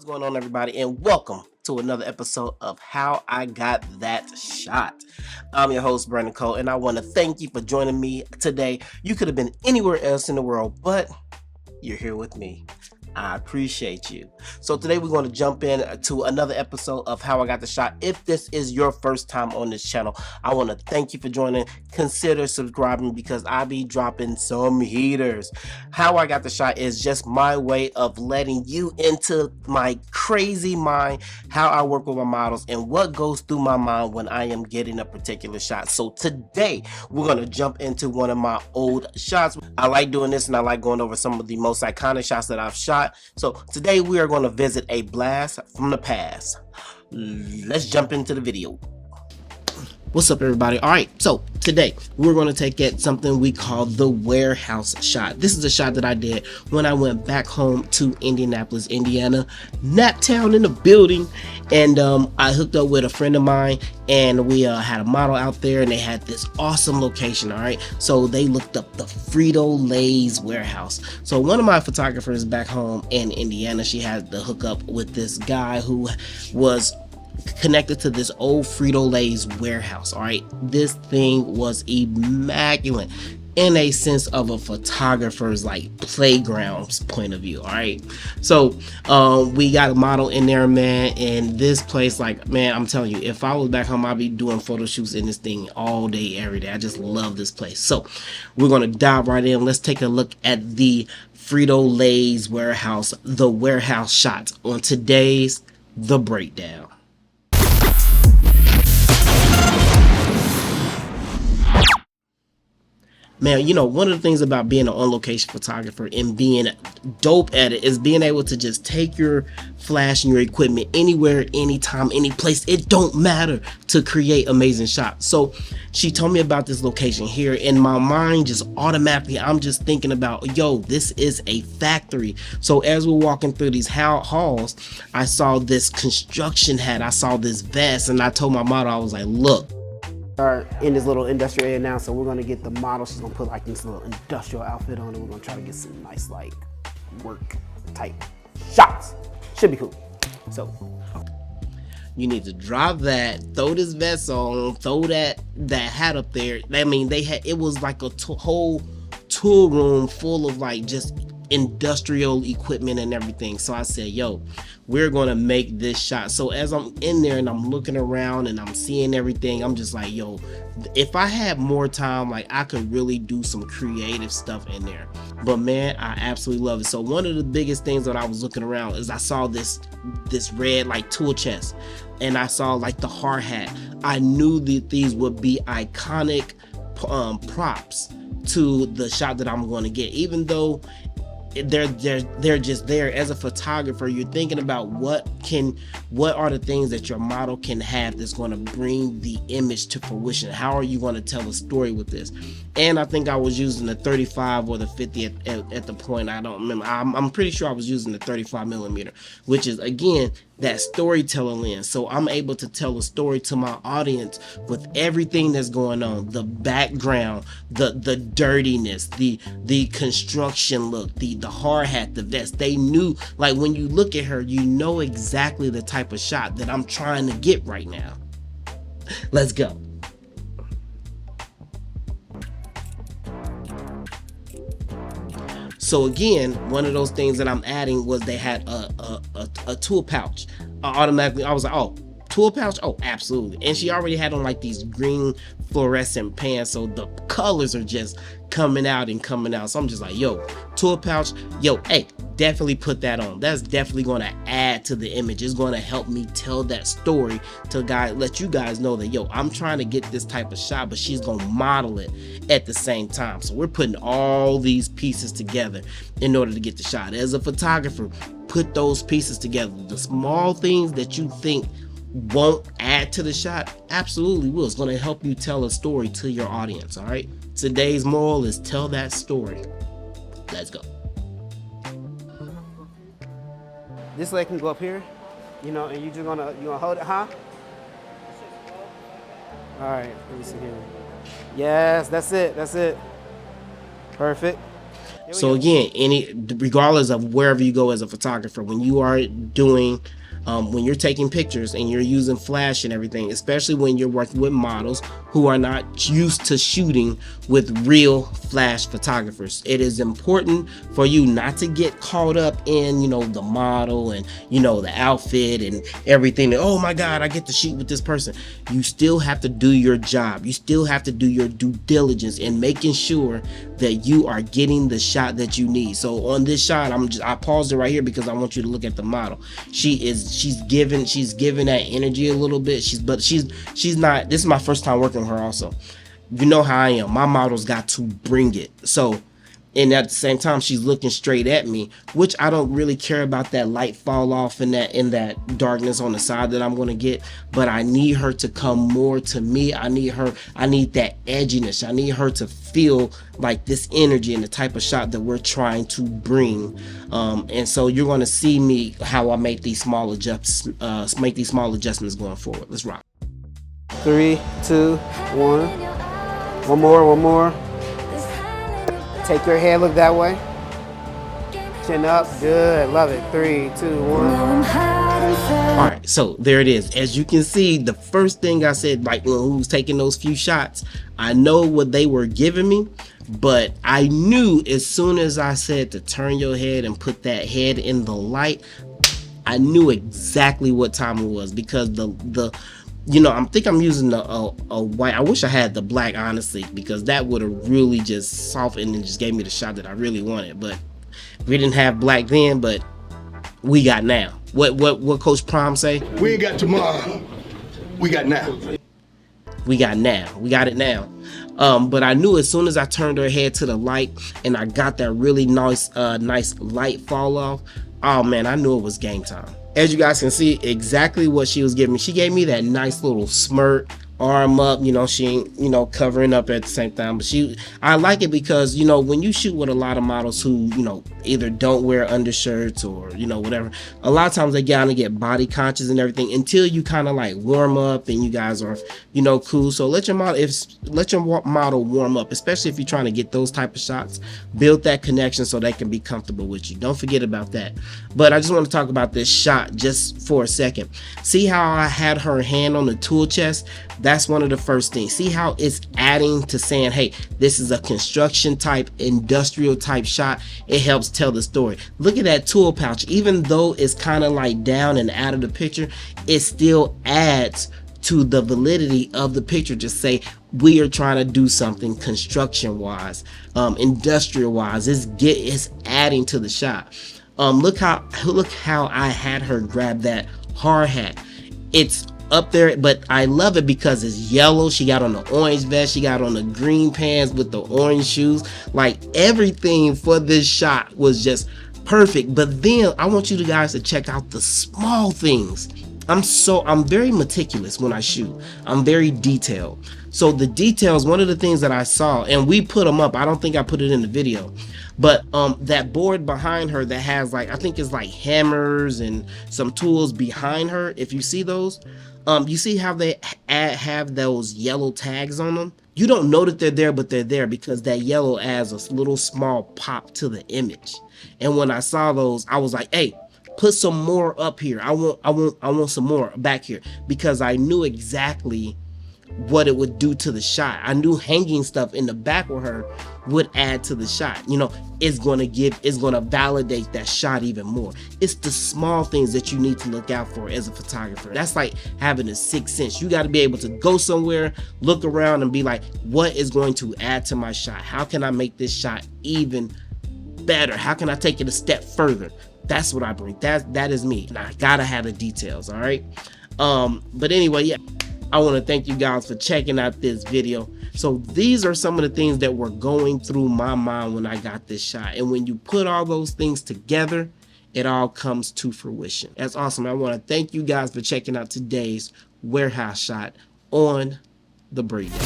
What's going on, everybody, and welcome to another episode of How I Got That Shot. I'm your host, Brandon Cole, and I want to thank you for joining me today. You could have been anywhere else in the world, but you're here with me. I appreciate you. So today we're going to jump in to another episode of How I Got the Shot. If this is your first time on this channel, I want to thank you for joining. Consider subscribing because I be dropping some heaters. How I Got the Shot is just my way of letting you into my crazy mind, how I work with my models and what goes through my mind when I am getting a particular shot. So today we're going to jump into one of my old shots. I like doing this and I like going over some of the most iconic shots that I've shot. So today we are going to visit a blast from the past. Let's jump into the video. What's up, everybody? All right, so today we're going to take at something we call the warehouse shot. This is a shot that I did when I went back home to Indianapolis, Indiana, Naptown in the building, and I hooked up with a friend of mine, and we had a model out there, and they had this awesome location. All right, so they looked up the Frito-Lay's warehouse. So one of my photographers back home in Indiana, she had the hookup with this guy who was connected to this old Frito-Lay's warehouse. All right, this thing was immaculate in a sense of a photographer's like playground's point of view. All right, so we got a model in there, man, and this place, like, man, I'm telling you, if I was back home, I'd be doing photo shoots in this thing all day, every day. I just love this place. So we're gonna dive right in. Let's take a look at the Frito-Lay's warehouse, the warehouse shots on today's The Breakdown. Man, you know, one of the things about being an on-location photographer and being dope at it is being able to just take your flash and your equipment anywhere, anytime, any place. It don't matter to create amazing shots. So she told me about this location here, and my mind just automatically, I'm just thinking about, yo, this is a factory. So as we're walking through these halls, I saw this construction hat, I saw this vest, and I told my model, I was like, look, are in this little industrial area now, so we're gonna get the model. She's gonna put like this little industrial outfit on, and we're gonna try to get some nice like work type shots. Should be cool. So you need to drop that, throw this vest on, throw that hat up there. I mean, it was like a whole tool room full of like just industrial equipment and everything. So I said, yo, we're gonna make this shot. So as I'm in there and I'm looking around and I'm seeing everything, I'm just like, yo, if I had more time, like, I could really do some creative stuff in there. But man, I absolutely love it. So one of the biggest things that I was looking around is I saw this red like tool chest, and I saw like the hard hat. I knew that these would be iconic props to the shot that I'm going to get, even though they're just there. As a photographer, you're thinking about what are the things that your model can have that's going to bring the image to fruition. How are you going to tell a story with this? And I think I was using the 35 or the 50 at the point. I don't remember. I'm pretty sure I was using the 35 millimeter, which is again that storyteller lens. So I'm able to tell a story to my audience with everything that's going on, the background, the dirtiness, the construction look, the hard hat, the vest. They knew, like, when you look at her, you know exactly the type of shot that I'm trying to get right now. Let's go. So again, one of those things that I'm adding was they had a tool pouch. Automatically, I was like, oh, tool pouch? Oh, absolutely. And she already had on like these green fluorescent pants, so the colors are just coming out. So I'm just like, yo, tool pouch, yo, hey, definitely put that on. That's definitely going to add to the image. It's going to help me tell that story to let you guys know that, yo, I'm trying to get this type of shot, but she's going to model it at the same time. So we're putting all these pieces together in order to get the shot. As a photographer, put those pieces together. The small things that you think won't add to the shot absolutely will. It's going to help you tell a story to your audience. All right, today's moral is tell that story. Let's go. this leg can go up here, you know, and you gonna hold it, huh? All right, let me see here. Yes, that's it. Perfect. So again, regardless of wherever you go as a photographer, when you are doing when you're taking pictures and you're using flash and everything, especially when you're working with models who are not used to shooting with real flash photographers, it is important for you not to get caught up in, you know, the model and, you know, the outfit and everything. Oh my God, I get to shoot with this person. You still have to do your job. You still have to do your due diligence in making sure that you are getting the shot that you need. So on this shot, I paused it right here because I want you to look at the model. She's giving that energy a little bit. She's not, this is my first time working with her also. You know how I am. My model's got to bring it. So, and at the same time, she's looking straight at me, which I don't really care about that light fall off and that darkness on the side that I'm gonna get. But I need her to come more to me. I need that edginess. I need her to feel like this energy and the type of shot that we're trying to bring. And so you're gonna see me how I make these small adjustments going forward. Let's rock. 3, 2, 1. One more. Take your head, look that way. Chin up, good, love it. 3, 2, 1. All right, so there it is. As you can see, the first thing I said, like when we was taking those few shots, I know what they were giving me, but I knew as soon as I said to turn your head and put that head in the light, I knew exactly what time it was, because you know, I think I'm using a white. I wish I had the black, honestly, because that would have really just softened and just gave me the shot that I really wanted. But we didn't have black then, but we got now. What Coach Prom say? We ain't got tomorrow. We got now. We got it now. But I knew as soon as I turned her head to the light and I got that really nice light fall off, oh man, I knew it was game time. As you guys can see, exactly what she was giving me. She gave me that nice little smirk, arm up, you know, she ain't, you know, covering up at the same time. But I like it because, you know, when you shoot with a lot of models who, you know, either don't wear undershirts or, you know, whatever, a lot of times they kind of get body conscious and everything until you kind of like warm up and you guys are, you know, cool. So let your model warm up, especially if you're trying to get those type of shots. Build that connection so they can be comfortable with you. Don't forget about that. But I just want to talk about this shot just for a second. See how I had her hand on the tool chest? That's one of the first things. See how it's adding to saying, hey, this is a construction type, industrial type shot. It helps tell the story. Look at that tool pouch. Even though it's kind of like down and out of the picture, it still adds to the validity of the picture. Just say we are trying to do something construction wise, industrial wise. It's adding to the shot. Look how I had her grab that hard hat. It's up there, but I love it because it's yellow. She got on the orange vest, she got on the green pants with the orange shoes. Like everything for this shot was just perfect. But then I want you guys to check out the small things. I'm very meticulous when I shoot. I'm very detailed. So the details, one of the things that I saw, and we put them up, I don't think I put it in the video, but that board behind her that has like, I think it's like hammers and some tools behind her. If you see those, you see how they have those yellow tags on them? You don't know that they're there, but they're there because that yellow adds a little small pop to the image. And when I saw those, I was like, hey, put some more up here. I want some more back here, because I knew exactly what it would do to the shot. I knew hanging stuff in the back with her would add to the shot. You know, it's gonna validate that shot even more. It's the small things that you need to look out for as a photographer. That's like having a sixth sense. You got to be able to go somewhere, look around and be like, what is going to add to my shot? How can I make this shot even better? How can I take it a step further? That's what I bring. That is me. And I gotta have the details. All right. But anyway, yeah, I want to thank you guys for checking out this video. So these are some of the things that were going through my mind when I got this shot. And when you put all those things together, it all comes to fruition. That's awesome. I want to thank you guys for checking out today's warehouse shot on the breakdown.